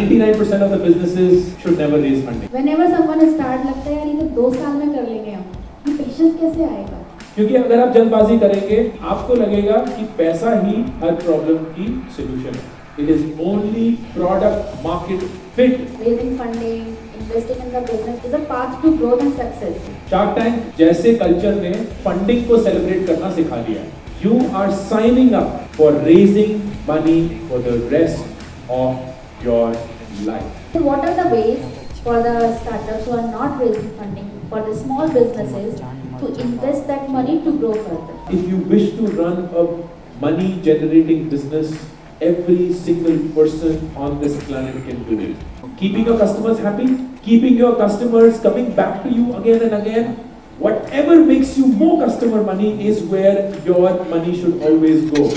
99% of the businesses should never raise funding. Whenever someone start लगता है यार ये तो 2 साल में कर लेंगे हम, ये पेशेंस कैसे आएगा? क्योंकि अगर आप जल्दबाजी करेंगे आपको लगेगा कि पैसा ही हर प्रॉब्लम की सॉल्यूशन है. It is only product market fit. Raising funding, investing in the business is a path to growth and success. Shark Tank जैसे कल्चर ने फंडिंग को सेलिब्रेट करना सिखा दिया है. You are signing up for raising money for the rest of your life. So what are the ways for the startups who are not raising funding, for the small businesses to invest that money to grow further? If you wish to run a money generating business, every single person on this planet can do it. Keeping your customers happy, keeping your customers coming back to you again and again, whatever makes you more customer money is where your money should always go.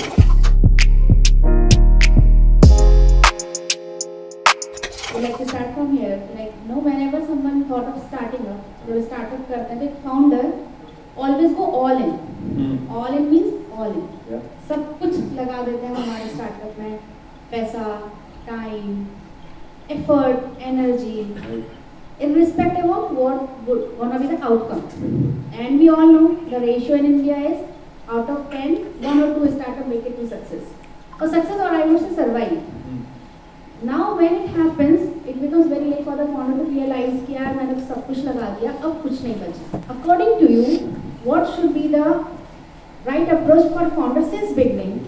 Like to start from here, like whenever someone thought of starting up, they will start up करते हैं, एक founder always go all in. All in means all in. Yeah. सब कुछ लगा देते हैं हमारे startup में, पैसा, time, effort, energy, irrespective of what would gonna be the outcome. And we all know the ratio in India is out of 10, 1 or 2 startup make it to success. Or success, or I would say survive. Now when it happens, it becomes very late for the founder to realize कि यार मैंने तो सब कुछ लगा दिया, अब कुछ नहीं बचा. According to you, what should be the right approach for founder since beginning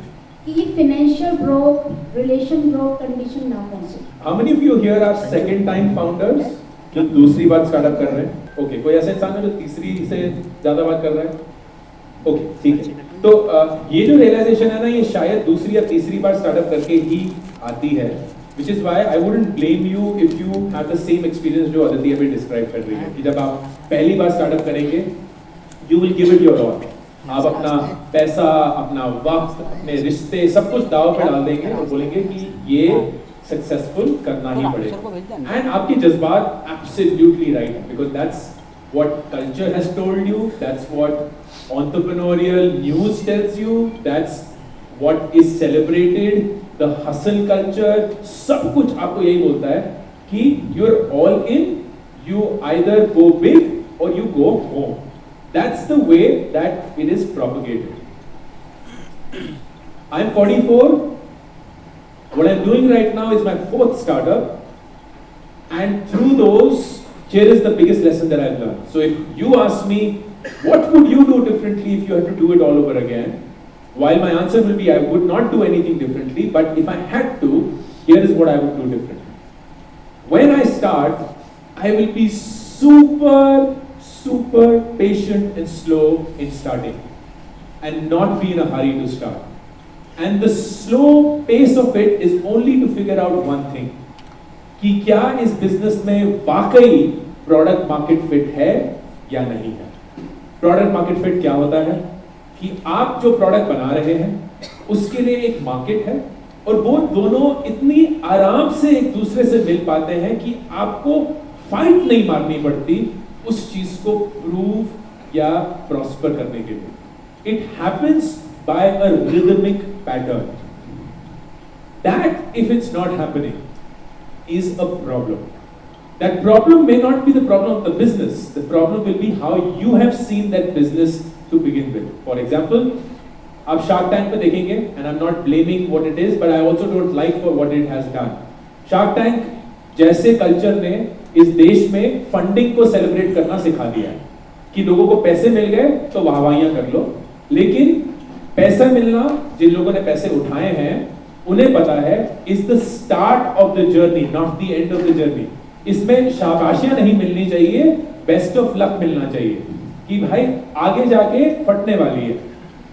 कि ये financial broke, relation broke condition ना पहुंचे? How many of you here are second time founders? जो दूसरी बार स्टार्टअप कर रहे हैं. ओके, कोई ऐसा इंसान है जो तीसरी से ज्यादा बार कर रहा है? ओके, ठीक है. तो ये जो रियलाइजेशन है ना, ये शायद दूसरी या तीसरी बार स्टार्टअप करके ही आती है. Which is why I wouldn't blame you if you have the same experience जो अदिति अभी डिस्क्राइब कर रही है कि जब आप पहली बार स्टार्टअप करेंगे, you will give it your all. आप अपना पैसा, अपना वक्त, अपने रिश्ते सब कुछ दाव पे डाल देंगे और बोलेंगे कि ये सक्सेसफुल करना ही पड़ेगा. एंड आपके जज्बात एब्सोल्युटली राइट है, because that's what culture has told you, that's what entrepreneurial news tells you, that's what is celebrated, the hustle culture, सब कुछ आपको यही बोलता है कि you are all in, you either go big और you go home. That's the way that it is propagated. I'm 44. What I'm doing right now is my 4th startup. And through those, here is the biggest lesson that I've learned. So if you ask me, what would you do differently if you had to do it all over again? While my answer will be, I would not do anything differently. But if I had to, here is what I would do differently. When I start, I will be super patient and slow in starting and not be in a hurry to start. And the slow pace of it is only to figure out one thing कि क्या इस business में वाकई product market fit है या नहीं है. Product market fit क्या होता है कि आप जो प्रोडक्ट बना रहे हैं उसके लिए एक मार्केट है और वो दोनों इतनी आराम से एक दूसरे से मिल पाते हैं कि आपको फाइट नहीं मारनी पड़ती उस चीज को प्रूव या प्रॉस्पर करने के लिए. It happens by a rhythmic pattern. That if it's not happening is a problem. That problem may not be the problem of the business. The problem will be how you have seen that business to begin with. For example, आप shark tank पे देखेंगे, and I am not blaming what it is, but I also don't like for what it has done. Shark tank जैसे culture ने इस देश में funding को celebrate करना सिखा दिया है कि लोगों को पैसे मिल गए तो वाहवाहियां कर लो. लेकिन पैसा मिलना, जिन लोगों ने पैसे उठाए हैं उन्हें पता है, is the start of the journey, not the end of the journey. इसमें शाबाशियां नहीं मिलनी चाहिए, बेस्ट ऑफ लक मिलना चाहिए कि भाई आगे जाके फटने वाली है,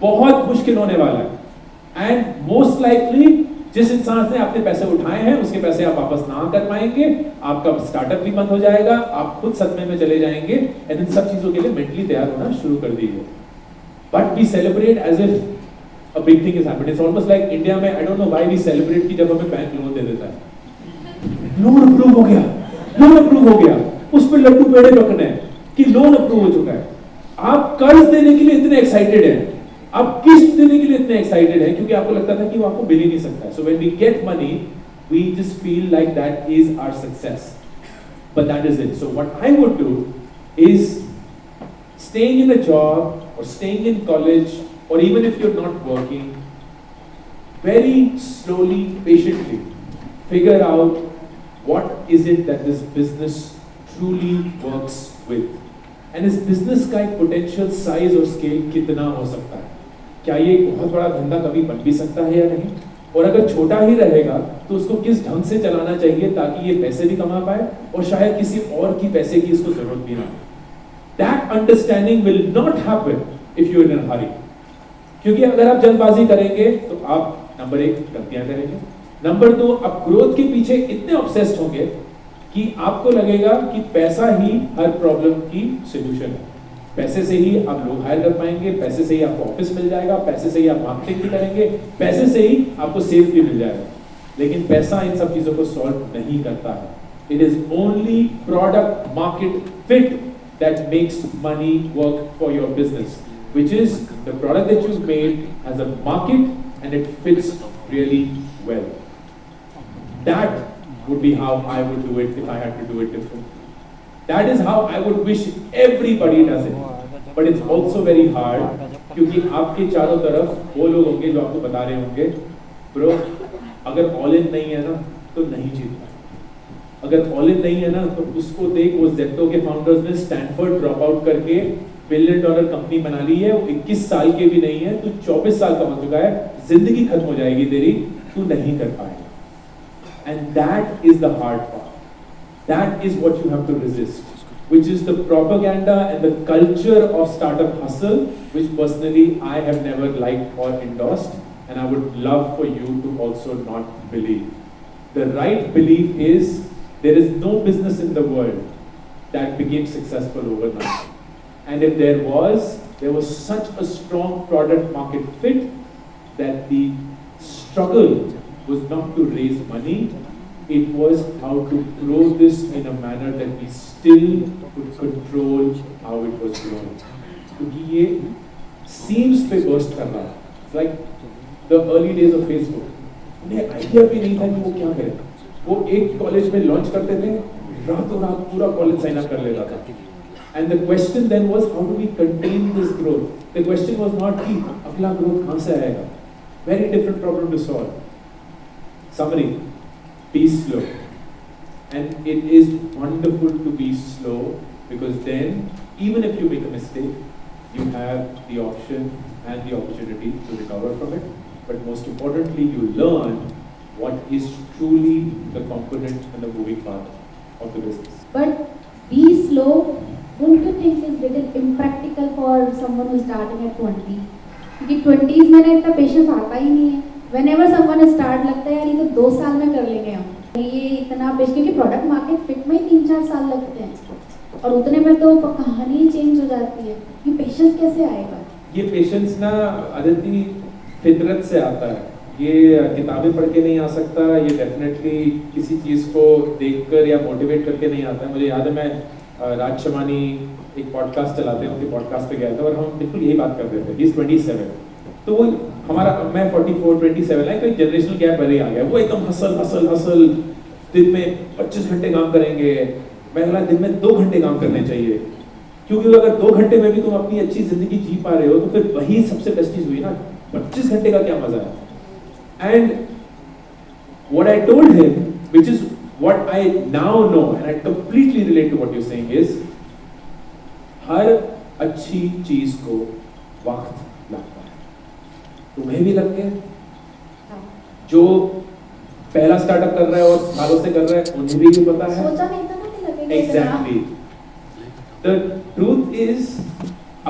बहुत मुश्किल होने वाला है. एंड मोस्ट लाइकली जिस इंसान से आपने पैसे उठाए हैं उसके पैसे आप वापस ना कर पाएंगे, आपका स्टार्टअप भी बंद हो जाएगा, आप खुद सदमे में चले जाएंगे. एंड इन सब चीजों के लिए मेंटली तैयार होना शुरू कर दीजिए. But we celebrate as if a big thing is happened. It's almost like India में, I don't know why we celebrate कि जब हमें बैंक लोन दे देता है, लोन अप्रूव हो गया, लोन अप्रूव हो गया, उस पर लड्डू पेड़े पकने कि लोन अप्रूव हो चुका है. आप कर्ज देने के लिए इतने एक्साइटेड हैं, आप किस्त देने के लिए इतने एक्साइटेड हैं क्योंकि आपको लगता था कि वो आपको मिल ही नहीं सकता है. So when we get money, we just feel like that is our success. But that is it. So what I would do is staying in a job or staying in college, or even if you're not working, very slowly, patiently figure out what is it that this business truly works with. And इस business का एक potential size और scale कितना हो सकता है? क्या ये एक बहुत बड़ा धंधा कभी बन भी सकता है या नहीं? और अगर छोटा ही रहेगा तो उसको किस ढंग से चलाना चाहिए ताकि ये पैसे भी कमा पाए और शायद किसी और की पैसे की इसको जरूरत भी ना हो. That understanding will not happen if you are in a hurry. क्योंकि अगर आप जल्दबाजी करेंगे तो आप नंबर 1 गलतियां करेंगे, नंबर 2 आप ग्रोथ के पीछे इतने ऑब्सेस्ड होंगे कि आपको लगेगा कि पैसा ही हर प्रॉब्लम की सॉल्यूशन है. पैसे से ही आप लोग हायर कर पाएंगे, पैसे से ही आपको ऑफिस मिल जाएगा, पैसे से ही आप मार्केटिंग भी करेंगे, पैसे से ही आपको सेल्स भी मिल जाएगा. लेकिन पैसा इन सब चीजों को सॉल्व नहीं करता है. It is only product market fit that makes money work for your business, which is the product that you've made has a market and it fits really well. That would be how I would do it if I had to do it differently. That is how I would wish everybody does it. But it's also very hard क्योंकि आपके चारों तरफ वो लोग होंगे जो आपको बता रहे होंगे, bro, अगर all in नहीं है ना तो नहीं जीतना. अगर ऑल इन नहीं है ना तो उसको देख, वो जेप्टो के फाउंडर्स ने स्टैनफोर्ड ड्रॉप आउट करके $1 बिलियन कंपनी बना ली है. वो 21 साल के भी नहीं है, तू 24 साल का हो चुका है, जिंदगी खत्म हो जाएगी तेरी, तू नहीं कर पाएगा. And that is the hard part. That is what you have to resist, which is the propaganda and the culture of startup hustle, which personally I have never liked और endorsed, and I would love for you to also not believe. The right belief is there is no business in the world that became successful overnight. And if there was such a strong product market fit that the struggle was not to raise money, it was how to grow this in a manner that we still could control how it was grown. क्योंकि ये seams पे burst कर रहा है. It's like the early days of Facebook. उन्हें idea भी नहीं था कि वो क्या करें. वो एक कॉलेज में लॉन्च करते थे, रातों रात पूरा कॉलेज साइन अप कर लेता था. And the question then was how do we contain this growth. The question was not कि अगला ग्रोथ कहां से आएगा. Very different problem to solve. Summary, be slow. And it is wonderful to be slow because then even if you make a mistake you have the option and the opportunity to recover from it. But most importantly you learn what is truly the component and the moving part of the business. But be slow, don't you think is little impractical for someone who's starting at 20? क्योंकि 20s में ना इतना patience आता ही नहीं है. Whenever someone start लगता है यार ये तो 2 साल में कर लेंगे हम. ये इतना पेश क्योंकि प्रोडक्ट मार्केट फिट में ही 3-4 साल लगते हैं और उतने में तो कहानी चेंज हो जाती है. ये पेशेंस कैसे आएगा? ये पेशेंस ना आदती फितरत से आता है. ये किताबें पढ़ के नहीं आ सकता. ये डेफिनेटली किसी चीज़ को देखकर या मोटिवेट करके नहीं आता है. मुझे याद है मैं राज शमानी एक पॉडकास्ट चलाते हैं, उनके पॉडकास्ट पे गया था और हम बिल्कुल यही बात करते थे. ही इज 27, तो वो हमारा, मैं 44, 27 है, तो एक जनरेशनल गैप पहले आ गया. वो एकदम हसल हसल हसल, दिन में 25 घंटे काम करेंगे. मैं बोला दिन में 2 घंटे काम करने चाहिए, क्योंकि अगर 2 घंटे में भी तुम अपनी अच्छी जिंदगी जी पा रहे हो तो फिर वही सबसे बेस्ट चीज़ हुई ना. 25 घंटे का क्या मजा है. And what I told him, which is what I now know, and I completely relate to what you're saying, is हर अच्छी चीज को वक्त लगता है. तुम्हें भी लग गया, जो पहला स्टार्टअप कर रहा है और सालों से कर रहा है उन्हें भी पता है. सोचा नहीं था ना कि लगेगा. Exactly. The truth is,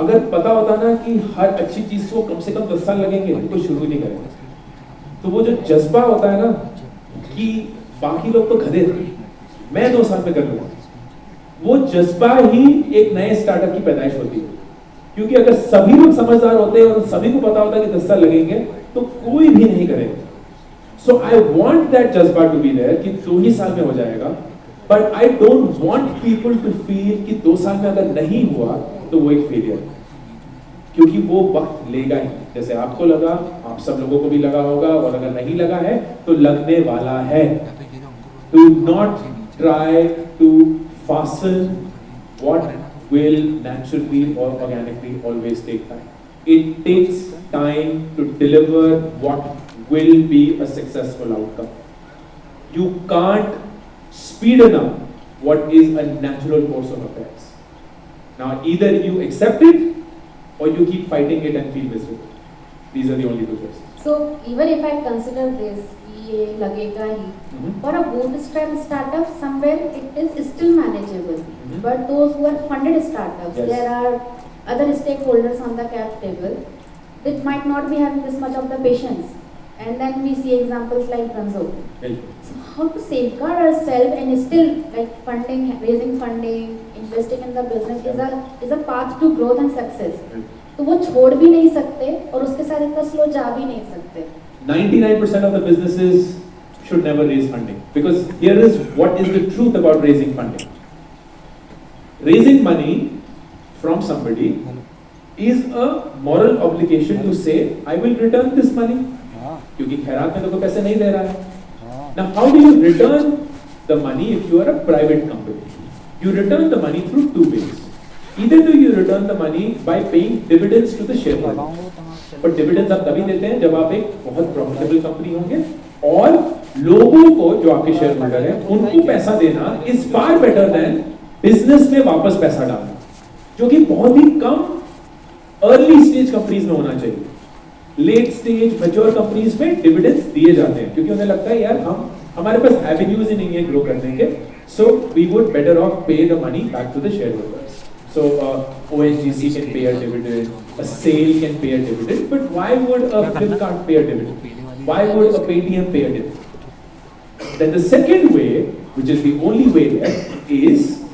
अगर पता होता ना कि हर अच्छी चीज को कम से कम 10 साल लगेंगे तो कोई शुरू नहीं करेगा. तो वो जो जज्बा होता है ना कि बाकी लोग तो गधे थे, मैं 2 साल में कर लूंगा, वो जज्बा ही एक नए स्टार्टअप की पैदाइश होती है. क्योंकि अगर सभी लोग समझदार होते हैं और सभी को पता होता है कि 10 साल लगेंगे तो कोई भी नहीं करेगा. सो आई वॉन्ट दैट जज्बा टू बी देयर कि 2 ही साल में हो जाएगा. But I don't want people to feel कि 2 साल में अगर नहीं हुआ तो वो एक फेलियर. क्योंकि वो वक्त लेगा ही, जैसे आपको लगा, आप सब लोगों को भी लगा होगा, और अगर नहीं लगा है तो लगने वाला है। Do not try to fasten what will naturally or organically always take time. It takes time to deliver what will be a successful outcome. You can't speed up what is a natural course of affairs. Now either you accept it or you keep fighting it and feel miserable. These are the only two choices. So even if I consider this, ये लगेगा ही, for a bootstrap startup, somewhere it is still manageable. But those who are funded startups, Yes. there are other stakeholders on the cap table that might not be having this much of the patience. And then we see examples like Dunzo. So how to safeguard ourselves and still like funding, raising funding, investing in the business is a path to growth and success. तो वो छोड़ भी नहीं सकते और उसके साथ इतना स्लो जा भी नहीं सकते. 99% of the businesses should never raise funding, because here is what is the truth about raising funding. Raising money from somebody is a moral obligation to say, I will return this money. क्योंकि खैरात में तो कोई पैसे नहीं दे रहा है. Now how do you return the money if you are a private company? You return the money through two ways. Either do you return the money by paying dividends to the shareholders. पर dividends आप तभी देते हैं जब आप एक बहुत profitable company होंगे, और लोगों को जो आपके शेयर होल्डर हैं उनको पैसा देना is far better than business में वापस पैसा डालना, जो कि बहुत ही कम अर्ली स्टेज कंपनीज में होना चाहिए. लेट स्टेज मैच्योर कंपनीज में डिविडेंड्स दिए जाते हैं क्योंकि उन्हें लगता है यार हमारे पास एवेन्यूज ही नहीं है ग्रो करने के, so we would better off pay the money back to the shareholders. So ONGC can pay a dividend, a SAIL can pay a dividend, but why would a Flipkart pay a dividend? Why would a Paytm pay a dividend? Then the second way, which is the only way left, is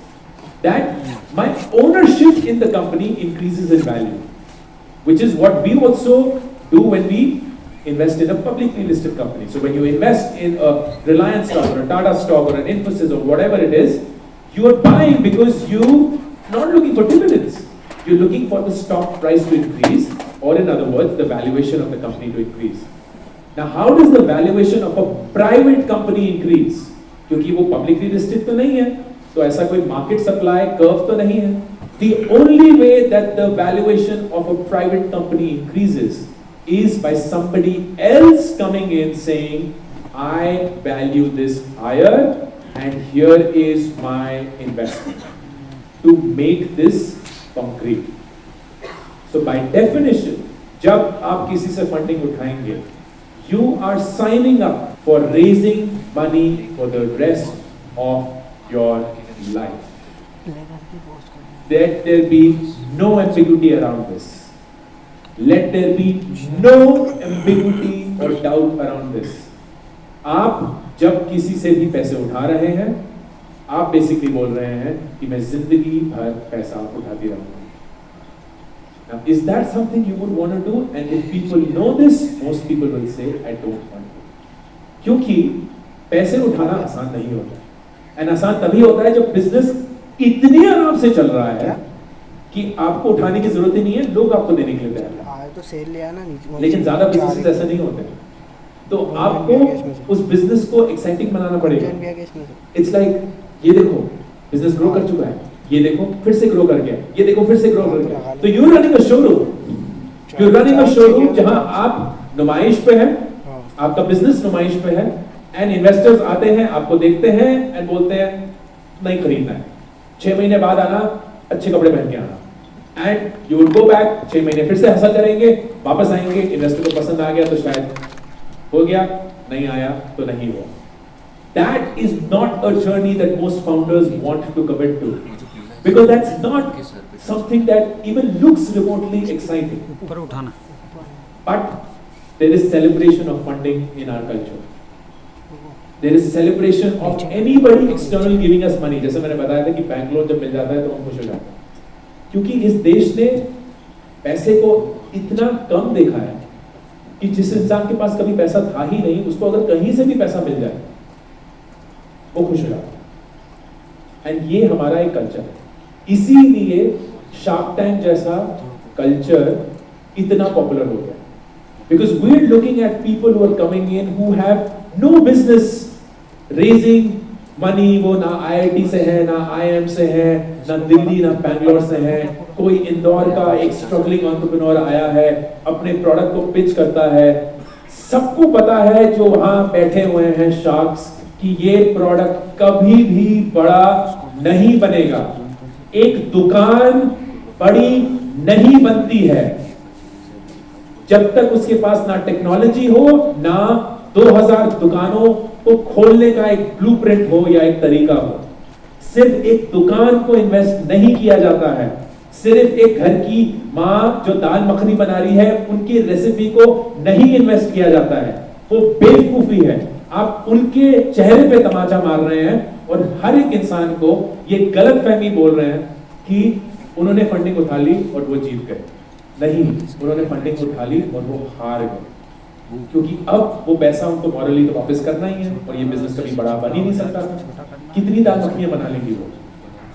that my ownership in the company increases in value, which is what we also do when we invest in a publicly listed company. So when you invest in a Reliance stock or a Tata stock or an Infosys or whatever it is, you are buying because you not looking for dividends. You're looking for the stock price to increase, or in other words, the valuation of the company to increase. Now, how does the valuation of a private company increase? क्योंकि वो publicly listed तो नहीं है, तो ऐसा कोई market supply curve तो नहीं है. The only way that the valuation of a private company increases is by somebody else coming in saying, I value this higher, and here is my investment to make this concrete. So by definition, जब आप किसी से funding उठाएंगे, you are signing up for raising money for the rest of your life. Let there be no ambiguity around this. Let there be no ambiguity or doubt around this. आप जब किसी से भी पैसे उठा रहे हैं, आप बेसिकली बोल रहे हैं कि मैं जिंदगी भर पैसा उठाती रहूंगा. Now, is that something you would want to do? And if people know this, most people will say, I don't want to. क्योंकि पैसे उठाना आसान नहीं होता. And आसान तभी होता है जब बिजनेस इतनी आराम से चल रहा है कि आपको उठाने की जरूरत ही नहीं है, लोग आपको देने के लिए तैयार हैं. तो सेल ले आना नीचे. लेकिन ज्यादा बिजनेस ऐसे नहीं होते हैं, तो आपको उस बिजनेस को एक्साइटिंग बनाना पड़ेगा. इट्स लाइक ये देखो बिजनेस ग्रो कर चुका है, ये देखो फिर से ग्रो कर गया, ये देखो फिर से ग्रो कर गया. तो यू रनिंग अ शोरूम जहां आप नुमाइश पे है, आपका बिजनेस नुमाइश पे है, एंड इन्वेस्टर्स आते हैं, आपको देखते हैं एंड बोलते हैं नहीं खरीदना है, 6 महीने बाद आना, अच्छे कपड़े पहन के आना, and you will go back, 6 महीने फिर से हसल करेंगे, वापस आएंगे, इन्वेस्टर को पसंद आ गया तो शायद हो गया, नहीं आया तो नहीं हुआ. That is not a journey that most founders want to commit to, because that's not something that even looks remotely exciting. But there is celebration of funding in our culture. There is celebration of anybody external giving us money. जैसे मैंने बताया था कि bank loan जब मिल जाता है तो हम खुश हो जाते हैं, क्योंकि इस देश ने पैसे को इतना कम देखा है कि जिस इंसान के पास कभी पैसा था ही नहीं, उसको अगर कहीं से भी पैसा मिल जाए वो खुश हो जाता है. एंड ये हमारा एक कल्चर है. इसीलिए शार्क टैंक जैसा कल्चर इतना पॉपुलर हो गया? Because we're looking at people who are coming in who have no business raising money. वो ना IIT से है, ना IIM से है, ना दिल्ली, ना बैंगलोर से है. कोई इंदौर का एक स्ट्रगलिंग एंटरप्रेन्योर आया है, अपने प्रोडक्ट को पिच करता है. सबको पता है जो वहां बैठे हुए हैं शार्क्स कि ये प्रोडक्ट कभी भी बड़ा नहीं बनेगा. एक दुकान बड़ी नहीं बनती है जब तक उसके पास ना टेक्नोलॉजी हो, ना 2000 दुकानों को खोलने का एक ब्लूप्रिंट हो या एक तरीका हो. सिर्फ एक दुकान को इन्वेस्ट नहीं किया जाता है. सिर्फ एक घर की माँ जो दाल मखनी बना रही है उनकी रेसिपी को नहीं इन्वेस्ट किया जाता है. वो बेवकूफी है. आप उनके चेहरे पे तमाचा मार रहे हैं और हर एक इंसान को ये गलत फहमी बोल रहे हैं कि उन्होंने फंडिंग उठा ली और वो जीत गए. नहीं, उन्होंने फंडिंग उठा ली और वो हार गए. क्योंकि अब वो पैसा उनको मॉरली तो वापस करना ही है और ये बिजनेस कभी बड़ा बन ही नहीं सकता. कितनी दाल मखनियां बना लेंगी वो,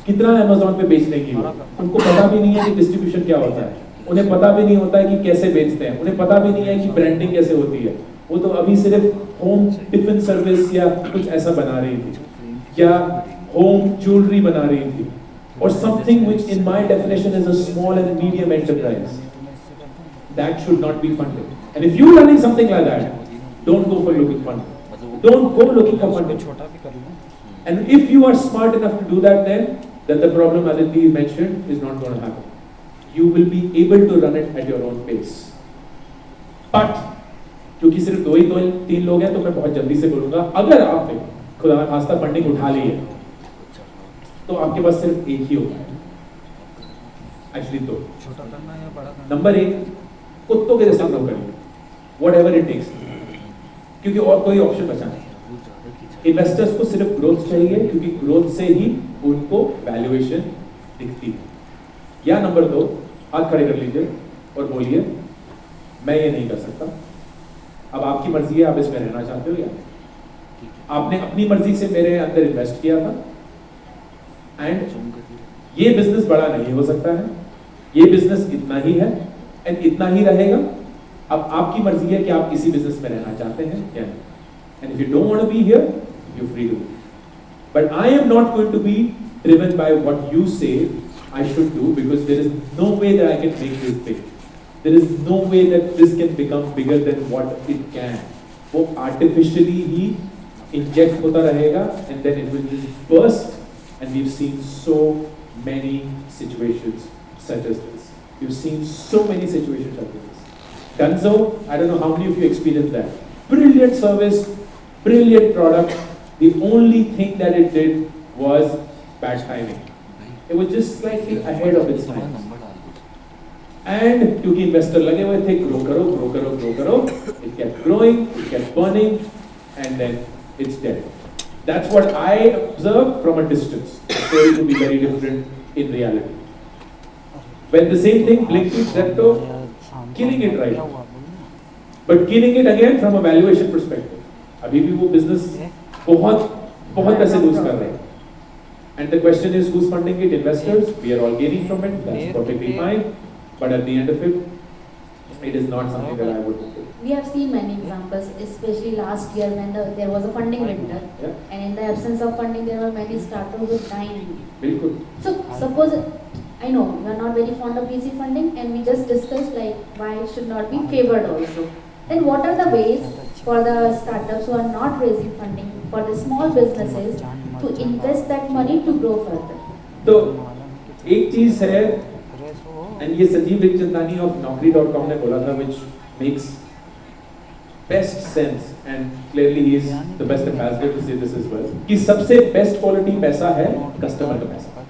कितना अमेज़न पे बेच लेंगी वो. उनको पता भी नहीं है कि डिस्ट्रीब्यूशन क्या होता है. उन्हें पता भी नहीं होता है कि कैसे बेचते हैं. उन्हें पता भी नहीं है कि ब्रांडिंग कैसे होती है. वो तो अभी सिर्फ होम टिफिन सर्विस या कुछ ऐसा बना रही थी या होम ज्वेलरी बना रही थी or something which in my definition is a small and medium enterprise. That should not be funded. And if you're running something like that, don't go for looking funding. Don't go looking for funding. And if you are smart enough to do that, then the problem Aditi mentioned is not going to happen. You will be able to run it at your own pace. But क्योंकि सिर्फ 2-3 लोग हैं तो मैं बहुत जल्दी से बोलूंगा, अगर आपने खुदा ना खास्ता फंडिंग उठा ली है तो आपके पास सिर्फ एक ही होगा. एक्चुअली दो. नंबर 1, कुत्तों के जैसे ग्रो करिए, व्हाटएवर इट टेक्स, क्योंकि और कोई ऑप्शन बचा नहीं. इन्वेस्टर्स को सिर्फ ग्रोथ चाहिए क्योंकि ग्रोथ से ही उनको वैल्यूएशन दिखती है. या नंबर 2, हाथ खड़े कर लीजिए और बोलिए मैं ये नहीं कर सकता. अब आपकी मर्जी है, आप इसमें रहना चाहते हो या नहीं. आपने अपनी मर्जी से मेरे अंदर इन्वेस्ट किया था एंड ये बिजनेस बड़ा नहीं हो सकता है. ये बिजनेस इतना ही है एंड इतना ही रहेगा. अब आपकी मर्जी है कि आप इसी बिजनेस में रहना चाहते हैं या नहीं. And if you don't want to be here, you free to. But I am not going to be driven by what you say I should do, because there is no way that I can make this big. There is no way that this can become bigger than what it can. वो artificially ही inject होता रहेगा and then it will just burst. And we've seen so many situations such as this. We've seen so many situations such as this. Dunzo, I don't know how many of you experienced that. Brilliant service, brilliant product. The only thing that it did was bad timing. It was just slightly ahead of its time. And क्योंकि investor लगे हुए थे, grow करो, it kept growing, it kept burning, and then it's dead. That's what I observed from a distance. The story could be very different in reality. When the same thing, Blinkit, Zepto, killing it right now. But killing it again from a valuation perspective. अभी भी वो business बहुत पैसे lose कर रहे हैं. And the question is, who's funding it? Investors. We are all gaining from it. That's perfectly fine. But at the end of it, it is not something that I would do. We have seen many examples, especially last year when there was a funding winter. Yeah. And in the absence of funding, there were many startups with dying. Bilkul. So suppose, I know you are not very fond of VC funding, and we just discussed like why it should not be favored also. Then what are the ways for the startups who are not raising funding, for the small businesses to invest that money to grow further? तो एक चीज है, and ये Sanjeev विजयचंदानी of Naukri.com ने बोला था, which makes best sense, and clearly he is the best ambassador to say this as well, कि सबसे best quality पैसा है कस्टमर का पैसा.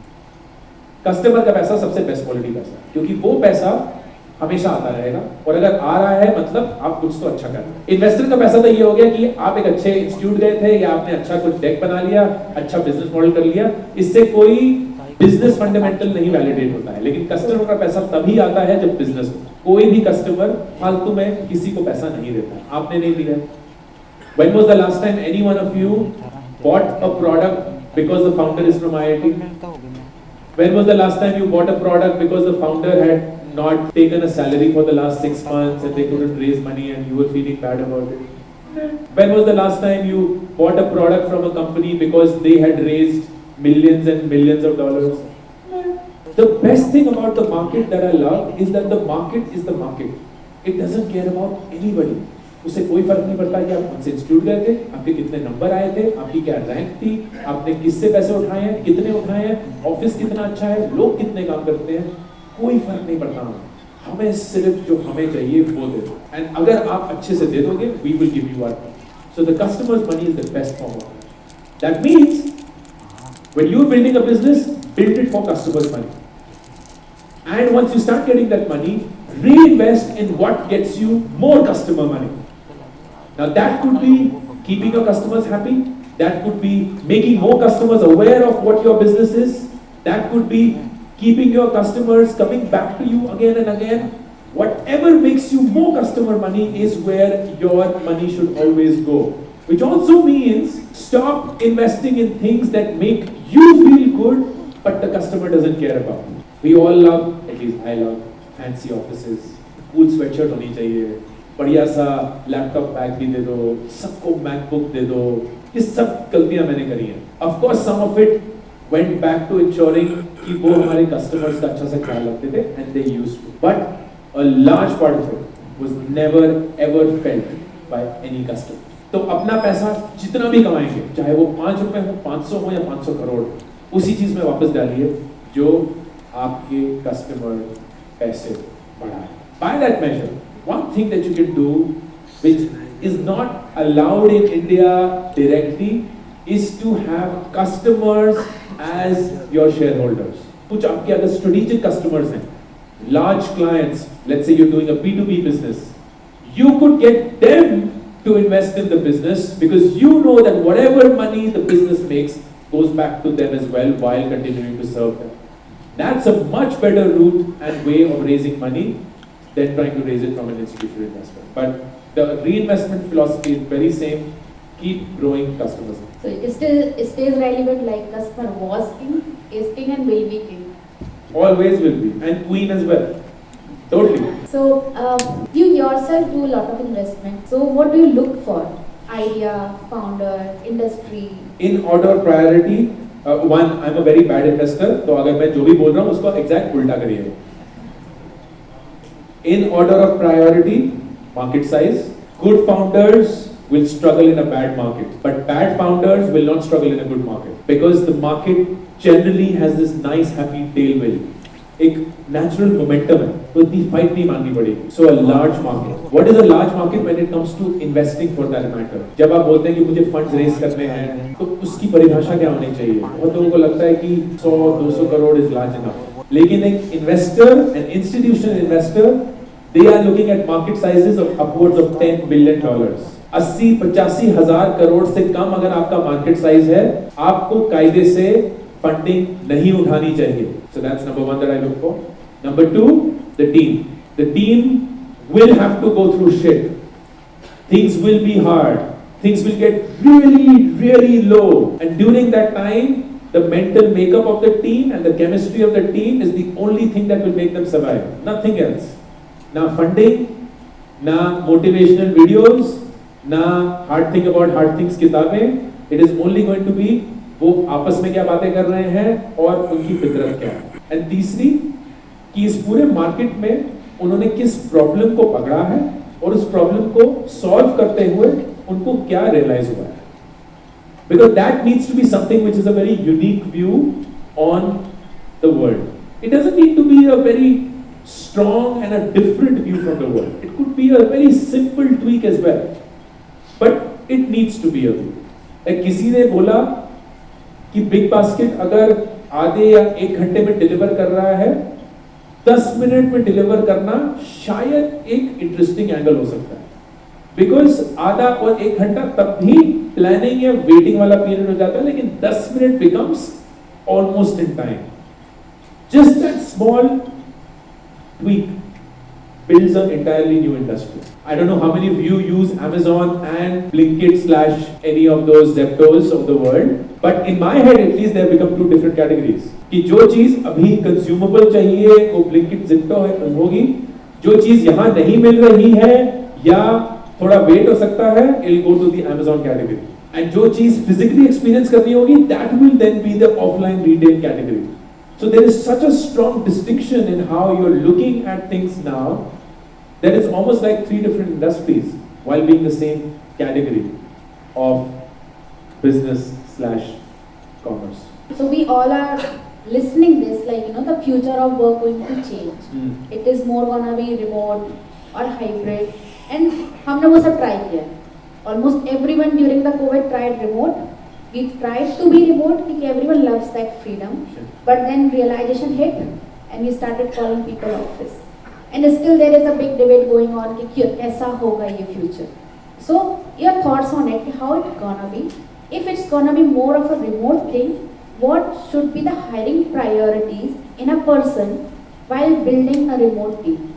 कस्टमर का पैसा सबसे बेस्ट क्वालिटी पैसा है, क्योंकि वो पैसा हमेशा आता रहेगा और अगर आ रहा है मतलब आप कुछ तो अच्छा कर रहे हैं. इन्वेस्टर का पैसा तो ये हो गया कि आप एक अच्छे इंस्टीट्यूट गए थे या आपने अच्छा कुछ डेक बना लिया, अच्छा बिजनेस मॉडल कर लिया, इससे कोई बिजनेस फंडामेंटल नहीं वैलिडेट होता है. लेकिन कस्टमर का पैसा तभी आता है जब बिजनेस हो. कोई भी कस्टमर फालतू में किसी को पैसा नहीं देता है. आपने नहीं दिया. When was the last time any one of you bought a product because the founder is from IIT? When was the last time you bought a product because the founder had not taken a salary for the last 6 months and they couldn't raise money and you were feeling bad about it? When was the last time you bought a product from a company because they had raised millions and millions of dollars? The best thing about the market that I love is that the market is the market. It doesn't care about anybody. उससे कोई फर्क नहीं पड़ता कि आप कौन से institute गए थे, आपके कितने नंबर आए थे, आपकी क्या रैंक थी, आपने किससे पैसे उठाए हैं, कितने उठाए हैं, ऑफिस कितना अच्छा है, लोग कितने काम करते हैं, कोई फर्क नहीं पड़ता हमें सिर्फ जो हमें चाहिए वो दे दो. एंड अगर आप अच्छे से दे दोगे, we will give you our money. So the customer's money is the best form of it. That means when you're building a business, build it for customers' money. And once you start getting that money, reinvest in what gets you more customer money. Now that could be keeping your customers happy. That could be making more customers aware of what your business is. That could be keeping your customers coming back to you again and again. Whatever makes you more customer money is where your money should always go. Which also means stop investing in things that make you feel good, but the customer doesn't care about. We all love, at least I love, fancy offices. Cool sweatshirt होनी चाहिए, बढ़िया सा laptop bag भी दे दो, सबको MacBook दे दो. ये सब गलतियां मैंने करी हैं. Of course, some of it went back to ensuring कि वो हमारे customers का अच्छा से ख्याल रखते थे, and they used to. But a large part of it was never ever felt by any customer. तो अपना पैसा जितना भी कमाएंगे, चाहे वो 5 रुपए हो, 500 हो या 500 करोड़, उसी चीज में वापस डालिए जो आपके कस्टमर पैसे बढ़ाए. By that measure, one thing that you can do, which is not allowed in India directly, is to have customers as your shareholders. कुछ आपके अगर strategic customers हैं, large clients, let's say you're doing a B2B business, you could get them to invest in the business because you know that whatever money the business makes goes back to them as well while continuing to serve them. That's a much better route and way of raising money than trying to raise it from an institutional investor. But the reinvestment philosophy is very same. Keep growing customers. So it stays relevant, like customer was king, is king and will be king. Always will be. And queen as well. Totally. So you yourself do a lot of investment. So what do you look for? Idea, founder, industry? In order of priority, one, I'm a very bad investor. तो अगर मैं जो भी बोल रहा हूँ उसको exact उल्टा करिए. In order of priority, market size. Good founders will struggle in a bad market, but bad founders will not struggle in a good market because the market generally has this nice happy tailwind. एक natural momentum है, तो इतनी fight नहीं मारनी पड़ेगी. So a large market. What is a large market when it comes to investing for that matter? जब आप बोलते हैं कि मुझे funds raise करने हैं, तो उसकी परिभाषा क्या होनी चाहिए? बहुत लोगों को लगता है कि 100-200 करोड़ is large enough. लेकिन एक investor, an institutional investor, they are looking at market sizes of upwards of $10 billion. 80-85 हजार करोड़ से कम अगर आपका मार्केट साइज है, आपको कायदे से फंडिंग नहीं उठानी चाहिए. So that's number one that I look for. Number two, the team. The team will have to go through shit. Things will be hard. Things will get really, really low. And during that time, the mental makeup of the team and the chemistry of the team is the only thing that will make them survive. Nothing else. Na funding, na motivational videos, na hard think about hard things किताबें. It is only going to be वो आपस में क्या बातें कर रहे हैं और उनकी फितरत क्या है. एंड तीसरी कि इस पूरे मार्केट में उन्होंने किस प्रॉब्लम को पकड़ा है और उस प्रॉब्लम को सॉल्व करते हुए उनको क्या रियलाइज हुआ है. Because that needs to be something which is a very unique view on the world. It doesn't need to be a very strong and a different view from the world. It could be a very simple tweak as well. But it needs to be a view. like किसी ने बोला कि big basket अगर आधे या 1 घंटे में deliver कर रहा है, 10 मिनट में डिलीवर करना शायद एक इंटरेस्टिंग एंगल हो सकता है. बिकॉज आधा और 1 घंटा तब भी प्लानिंग या वेटिंग वाला पीरियड हो जाता है, लेकिन 10 minute becomes almost in time. Just that small tweak builds an entirely new industry. I don't know how many of you use Amazon and Blinkit / any of those Zeptos of the world. But in my head at least they have become two different categories. कि जो चीज अभी consumable चाहिए वो Blinkit Zepto होगी, जो चीज यहाँ नहीं मिल रही है या थोड़ा वेट हो सकता है, it'll go to the Amazon category. And जो चीज physically experience करनी होगी, that will then be the offline retail category. So there is such a strong distinction in how you're looking at things now that it's almost like three different industries while being the same category of business / commerce. So we all are listening this like, you know, the future of work going to change. It is more gonna be remote or hybrid. And हमने वो सब try किया. Almost everyone during the COVID tried remote. We tried to be remote because everyone loves that freedom. But then realization hit and we started calling people office. And still there is a big debate going on कि कैसा होगा ये future. So your thoughts on it, how it's gonna be? If it's gonna be more of a remote thing, what should be the hiring priorities in a person while building a remote team?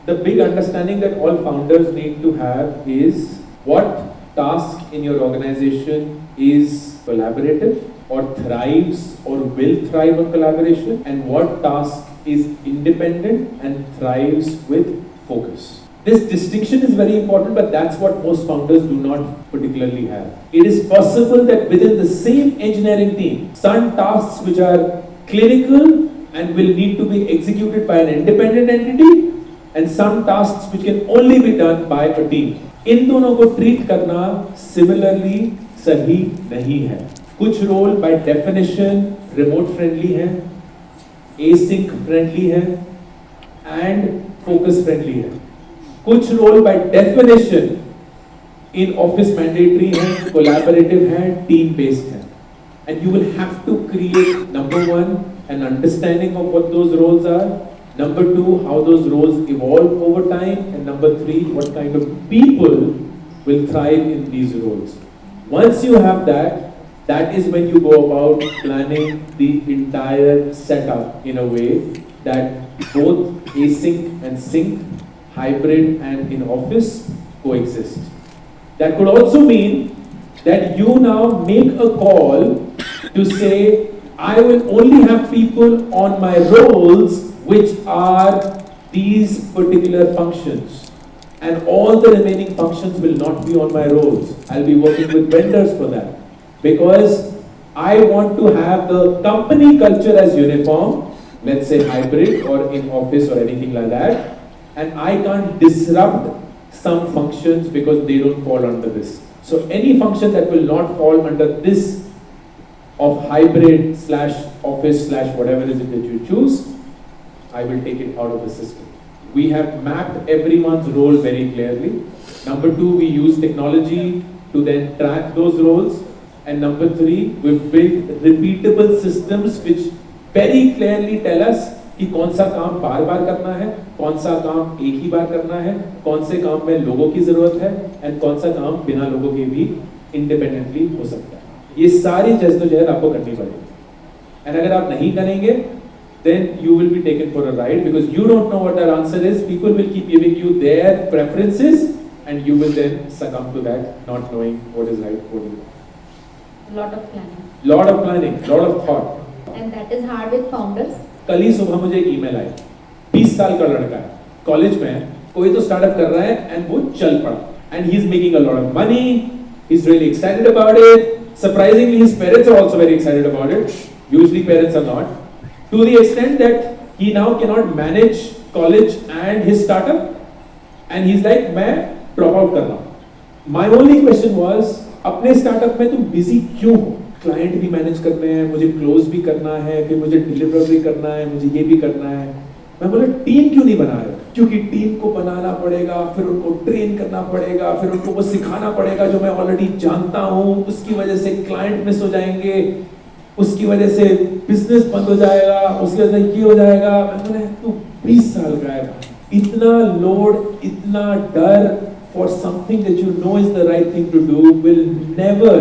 The big understanding that all founders need to have is what task in your organization is collaborative or thrives or will thrive on collaboration, and what task is independent and thrives with focus. This distinction is very important, but that's what most founders do not particularly have. It is possible that within the same engineering team, some tasks which are clinical and will need to be executed by an independent entity, and some tasks which can only be done by a team. इन दोनों को treat करना similarly सही नहीं है. कुछ role by definition remote friendly है, async friendly है and focus friendly है. कुछ role by definition in office mandatory है, कोलैबोरेटिव है, टीम बेस्ड है. And you will have to create number one an understanding of what those roles are. Number two, how those roles evolve over time. And number three, what kind of people will thrive in these roles. Once you have that, that is when you go about planning the entire setup in a way that both async and sync, hybrid and in office coexist. That could also mean that you now make a call to say, I will only have people on my roles which are these particular functions, and all the remaining functions will not be on my roles. I'll be working with vendors for that, because I want to have the company culture as uniform, let's say hybrid or in office or anything like that, and I can't disrupt some functions because they don't fall under this. So any function that will not fall under this of hybrid / office / whatever is it that you choose, I will take it out of the system. We have mapped everyone's role very clearly. Number two, we use technology to then track those roles. And number three, we've built repeatable systems which very clearly tell us कि कौन सा काम बार बार करना है, कौन सा काम एक ही बार करना है, कौन से काम में लोगों की जरूरत है, and कौन सा काम बिना लोगों के भी independently हो सकता है. ये सारी जद्दोजहद आपको करनी पड़ेगी. And अगर आप नहीं करेंगे, then you will be taken for a ride, because you don't know what their answer is. People will keep giving you their preferences and you will then succumb to that, not knowing what is right for you. Lot of planning. Lot of planning, lot of thought. And that is hard with founders. कल ही सुबह मुझे एक email आई, 20 साल का लड़का है, college में है, कोई तो स्टार्टअप कर रहा है and वो चल पड़ा, and he is making a lot of money, he's really excited about it. Surprisingly, his parents are also very excited about it. Usually parents are not. To the extent that he now cannot manage college and his startup, and he's like, मैं drop out कर रहा हूँ. My only question was, अपने startup में तुम busy क्यों हो? Client भी manage करने हैं, मुझे close भी करना है, फिर मुझे deliver भी करना है, मुझे ये भी करना है. मैं बोला टीम क्यों नहीं बना रहे? क्योंकि टीम को बनाना पड़ेगा, फिर उनको ट्रेन करना पड़ेगा, फिर उनको वो सिखाना पड़ेगा जो मैं ऑलरेडी जानता हूँ. उसकी वजह से क्लाइंट मिस हो जाएंगे, उसकी वजह से बिजनेस बंद हो जाएगा, उसकी वजह से ये हो जाएगा. मैंने तू 20 साल का है, इतना लोड, इतना डर for something that you know is the right thing to do will never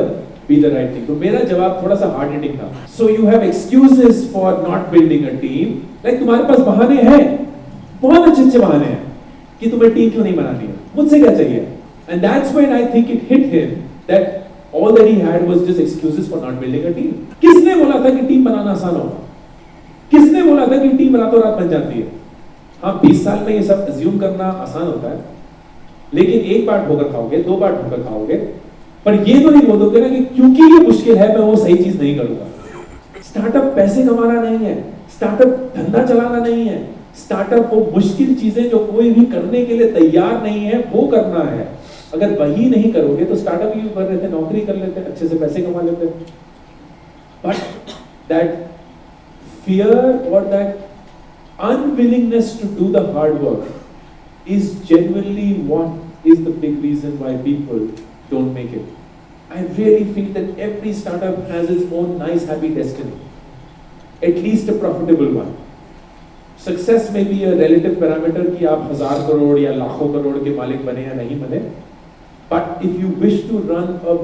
be the right thing. तो मेरा जवाब थोड़ा सा hard hitting था. So you have excuses for not building a team. Like तुम्हारे पास बहाने हैं, बहुत अच्छे बहाने हैं कि तुम्हें टीम क्यों नहीं बनानी है, मुझसे क्या चाहिए. And that's when I think it hit him that All that he had was just excuses for not building a team. किसने बोला था कि टीम बनाना आसान होगा? किसने बोला था कि टीम रातों रात बन जाती है? हाँ, 20 साल में ये सब अज्यूम करना आसान होता है, लेकिन एक बार ठोकर खाओगे, 2 बार ठोकर खाओगे, पर ये तो नहीं बोलोगे ना कि क्योंकि ये मुश्किल है मैं वो सही चीज नहीं करूंगा। स्टार्टअप पैसे कमाना नहीं है, स्टार्टअप धंधा चलाना नहीं है, स्टार्टअप वो मुश्किल चीजें जो कोई भी करने के लिए तैयार नहीं है वो करना है। अगर वही नहीं करोगे तो स्टार्टअप ही कर लेते, नौकरी कर लेते, अच्छे से पैसे कमा लेते। बट दैट फियर और that unwillingness to do the hard work is genuinely what is the big reason why people don't make it. I really feel that every startup has its own nice happy destiny, at least a profitable one. Success may be a relative parameter कि आप 1000 करोड़ या लाखों करोड़ के मालिक बने या नहीं बने, but if you wish to run a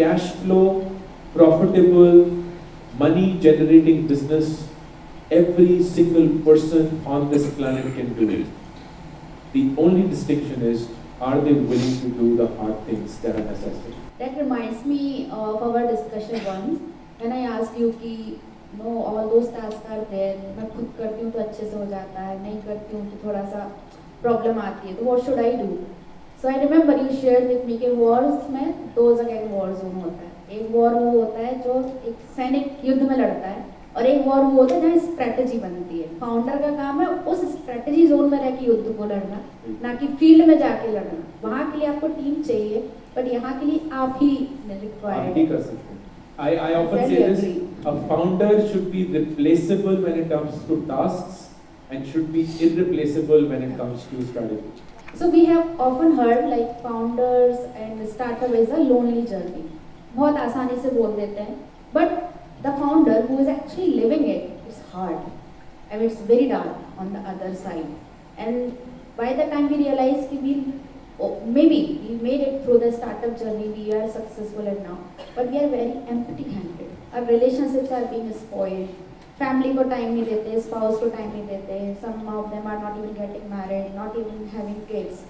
cash flow, profitable, money generating business, every single person on this planet can do it. The only distinction is, are they willing to do the hard things that are necessary? That reminds me of our discussion once when I asked you कि no all those tasks are there, मैं खुद करती हूँ तो अच्छे से हो जाता है, नहीं करती हूँ तो थोड़ा सा प्रॉब्लम आती है, तो what should I do? So I remember you shared with me कि wars में 2 जगह वॉर जोन होता है। एक वॉर वो होता है जो एक सैनिक युद्ध में लड़ता है, और एक वॉर वो होता है जहाँ स्ट्रेटजी बनती है। फाउंडर का काम है उस स्ट्रेटजी जोन में रह के युद्ध को लड़ना, ना कि फील्ड में जाके लड़ना। वहाँ के लिए आपको टीम चाहिए, बट यहाँ के लिए आप ही रिक्वायर्ड कर सकते हैं। I often say this, a founder should be replaceable when it comes to tasks and should be irreplaceable when it comes to strategy. So we have often heard like founders and startup is a lonely journey. बहुत आसानी से बोल देते हैं, but the founder who is actually living it, it's hard. I mean, it's very dark on the other side. And by the time we realize that maybe we made it through the startup journey, we are successful and now, but we are very empty-handed. Our relationships are being spoiled. Family को time नहीं देते, spouse को time नहीं देते. Some of them are not even getting married, not even having kids.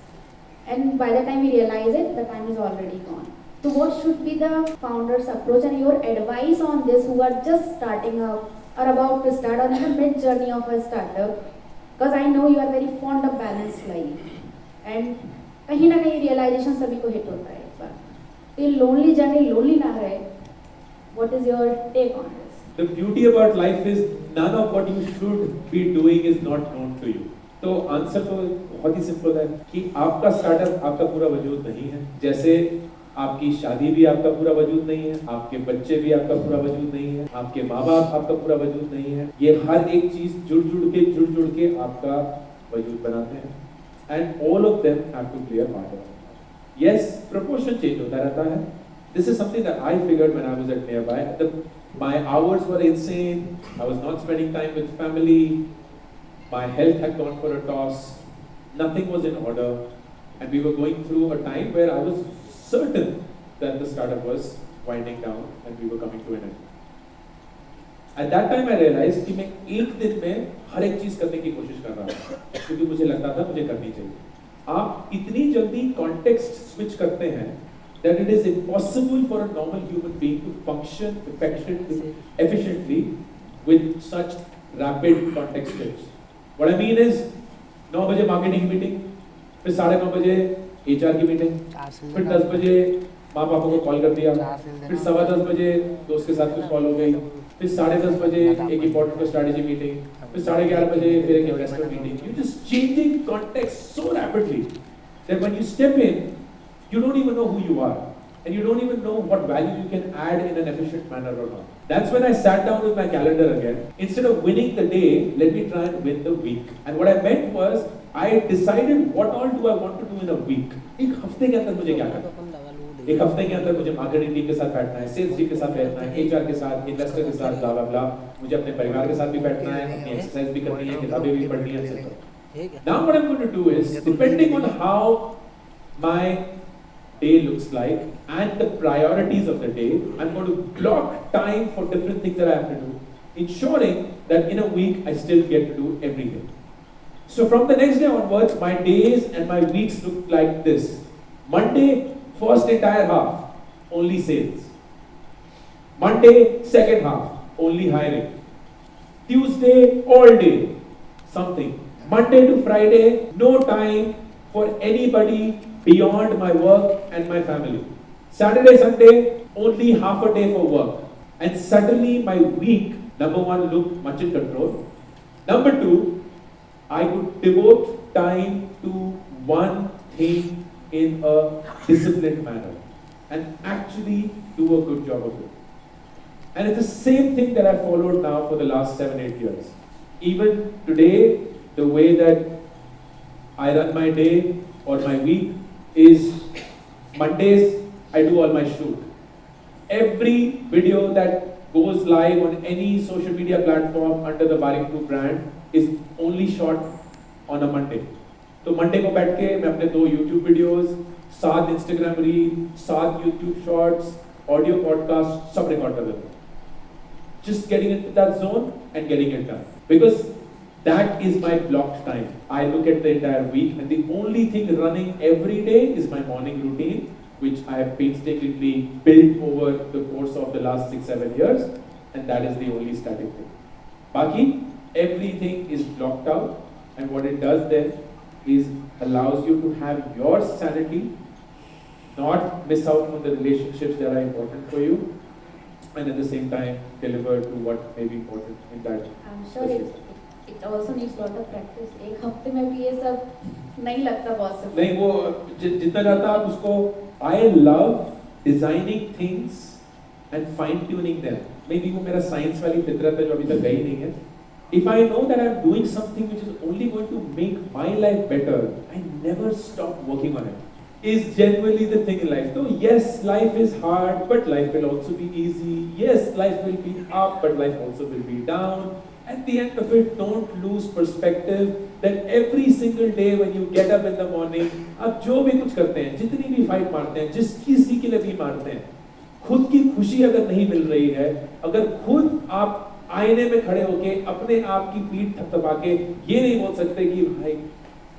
And by the time we realize it, the time is already gone. So what should be the founder's approach and your advice on this who are just starting up or about to start or in the mid journey of a startup? Because I know you are very fond of balanced life and कहीं ना कहीं realization सभी को hit होता है एक बार। तो ये lonely journey lonely ना रहे। What is your take on this? The beauty about life is none of what you should be doing is not known to you. तो आंसर तो बहुत ही सिंपल है कि आपका स्टार्टअप आपका पूरा वजूद नहीं है, जैसे आपकी शादी भी आपका पूरा वजूद नहीं है, आपके बच्चे भी आपका पूरा वजूद नहीं है, आपके माँ बाप आपका पूरा वजूद नहीं है। ये हर एक चीज जुड़ के आपका वजूद बनाते हैं, and all of them have to play a part. Yes, proportion change होता रहता है. This is something that I figured when I was at Nearby. My hours were insane. I was not spending time with family. My health had gone for a toss. Nothing was in order, and we were going through a time where I was certain that the startup was winding down and we were coming to an end. At that time I realized कि मैं एक दिन में हर एक चीज करने की कोशिश कर रहा था, क्योंकि मुझे लगता था मुझे करनी चाहिए। आप इतनी जल्दी कॉन्टेक्स्ट स्विच करते हैं that it is impossible for a normal human being to function efficiently with such rapid context shifts. What I mean is 9 बजे मार्केटिंग मीटिंग, फिर 9:30 बजे HR की मीटिंग, फिर 10 बजे माँ पापा को कॉल कर दिया, फिर 10:15 बजे दोस्त के साथ कुछ कॉल हो गई, फिर 10:30 बजे एक इंपॉर्टेंट स्ट्रेटेजी मीटिंग, फिर 11:30 बजे फिर एक investor meeting. You're just changing context so rapidly that when you step in, you don't even know who you are, and you don't even know what value you can add in an efficient manner or not. That's when I sat down with my calendar again. Instead of winning the day, let me try and win the week. And what I meant was, I decided what all do I want to do in a week. एक हफ्ते के अंदर मुझे क्या करना है? एक हफ्ते के अंदर मुझे मार्केटिंग टीम के साथ बैठना है, सेल्स टीम के साथ बैठना है, HR के साथ, इन्वेस्टर के साथ, blah blah blah. मुझे अपने परिवार के साथ भी बैठना है, अपनी एक्सरसाइज भी करनी है, किताबें भी पढ़नी है, etc. Now what I'm going to do is, depending on how my day looks like and the priorities of the day, I'm going to block time for different things that I have to do, ensuring that in a week I still get to do everything. So from the next day onwards, my days and my weeks look like this. Monday, first entire half, only sales. Monday, second half, only hiring. Tuesday, all day, something. Monday to Friday, no time for anybody beyond my work and my family. Saturday, Sunday, only half a day for work. And suddenly my week, number one, looked much in control. Number two, I could devote time to one thing in a disciplined manner and actually do a good job of it. And it's the same thing that I followed now for the last 7-8 years. Even today, the way that I run my day or my week is Mondays, I do all my shoot. Every video that goes live on any social media platform under the Baring Group brand is only shot on a Monday. तो Monday को बैठ के मैं अपने 2 YouTube videos, 7 Instagram reel, 7 YouTube shorts, audio podcast सब record कर देता हूँ. Just getting into that zone and getting it done. Because that is my blocked time. I look at the entire week and the only thing running every day is my morning routine, which I have painstakingly built over the course of the last 6-7 years, and that is the only static thing. Baki, everything is blocked out, and what it does then is allows you to have your sanity, not miss out on the relationships that are important for you, and at the same time deliver to what may be important in that. I'm sure it also needs lot of practice. एक हफ्ते में भी ये सब नहीं लगता possible. नहीं वो जितना ज़्यादा आप उसको I love designing things and fine tuning them. Maybe वो मेरा science वाली फितरत है जो अभी तक गई नहीं है. If I know that I'm doing something which is only going to make my life better, I never stop working on it. Is genuinely the thing in life. So yes, life is hard, but life will also be easy. Yes, life will be up, but life also will be down. At the end of it, don't lose perspective that every single day when you get up in the morning, आप जो भी कुछ करते हैं, जितनी भी fight मारते हैं, जिस किसी के लिए भी मारते हैं, खुद की खुशी अगर नहीं मिल रही है, अगर खुद आप आईने में खड़े होके अपने आप की पीठ थपथपा के ये नहीं बोल सकते कि भाई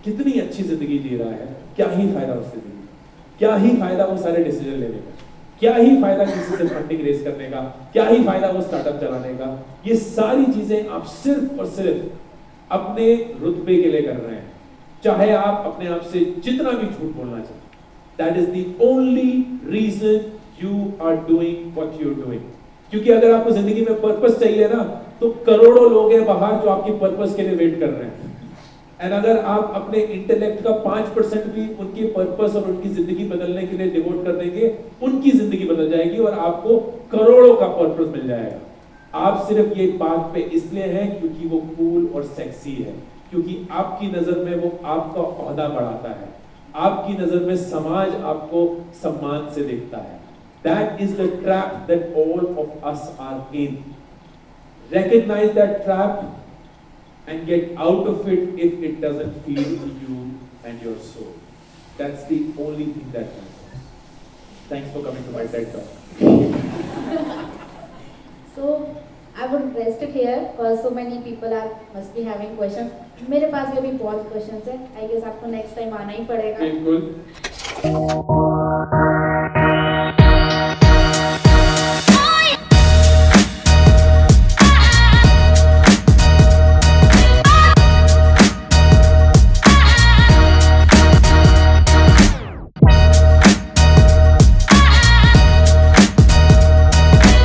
कितनी अच्छी जिंदगी जी रहा है, क्या ही फायदा उससे जिंदगी, क्या ही फायदा वो सारे डिसीजन लेने का, क्या ही फायदा किसी से फंडिंग रेस करने का, क्या ही फायदा वो स्टार्टअप चलाने का. ये सारी चीजें आप सिर्फ और सिर्फ अपने रुतबे के लिए कर रहे हैं, चाहे आप अपने आप से जितना भी झूठ बोलना चाहें. That is the only reason you are doing what you're doing. क्योंकि अगर आपको जिंदगी में पर्पस चाहिए ना, तो करोड़ों लोग हैं बाहर जो आपकी पर्पस के लिए वेट कर रहे हैं. एंड अगर आप अपने इंटेलेक्ट का 5% भी उनके पर्पस और उनकी जिंदगी बदलने के लिए डिवोट कर देंगे, उनकी जिंदगी बदल जाएगी और आपको करोड़ों का पर्पस मिल जाएगा. आप सिर्फ ये बात पे इसलिए हैं क्योंकि वो कूल और सेक्सी है, क्योंकि आपकी नजर में वो आपका ओहदा बढ़ाता है, आपकी नजर में समाज आपको सम्मान से देखता है. That is the trap that all of us are in. Recognize that trap and get out of it if it doesn't feel you and your soul. That's the only thing that matters. Thanks for coming to my TED Talk. So I would rest it here because so many people must be having questions. मेरे पास भी अभी बहुत questions है. I guess आपको next time आना ही पड़ेगा. बिल्कुल.